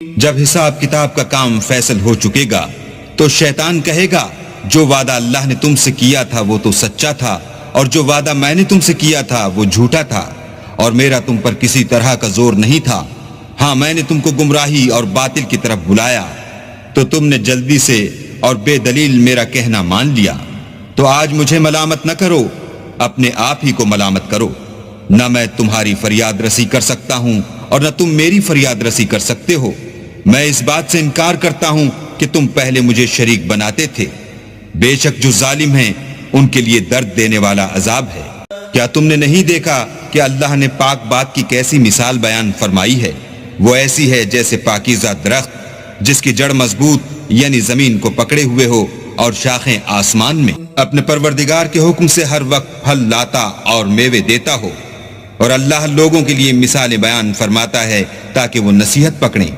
जब हिसाब किताब का काम फैसल हो चुकेगा तो शैतान कहेगा, जो वादा अल्लाह ने तुमसे किया था वो तो सच्चा था, और जो वादा मैंने तुमसे किया था वो झूठा था, और मेरा तुम पर किसी तरह का जोर नहीं था। हाँ, मैंने तुमको गुमराही और बातिल की तरफ बुलाया, तो तुमने जल्दी से और बेदलील मेरा कहना मान लिया। तो आज मुझे मलामत न करो, अपने आप ही को मलामत करो। न मैं तुम्हारी फरियाद रसी कर सकता हूं और न तुम मेरी फरियाद रसी कर सकते हो। मैं इस बात से इनकार करता हूं कि तुम पहले मुझे शरीक बनाते थे। बेशक जो जालिम हैं उनके लिए दर्द देने वाला अजाब है। क्या तुमने नहीं देखा कि अल्लाह ने पाक बात की कैसी मिसाल बयान फरमाई है? वो ऐसी है जैसे पाकीज़ा दरख्त जिसकी जड़ मजबूत यानी जमीन को पकड़े हुए हो और शाखें आसमान में, अपने परवरदिगार के हुक्म से हर वक्त फल लाता और मेवे देता हो। और अल्लाह लोगों के लिए मिसालें बयान फरमाता है ताकि वो नसीहत पकड़ें।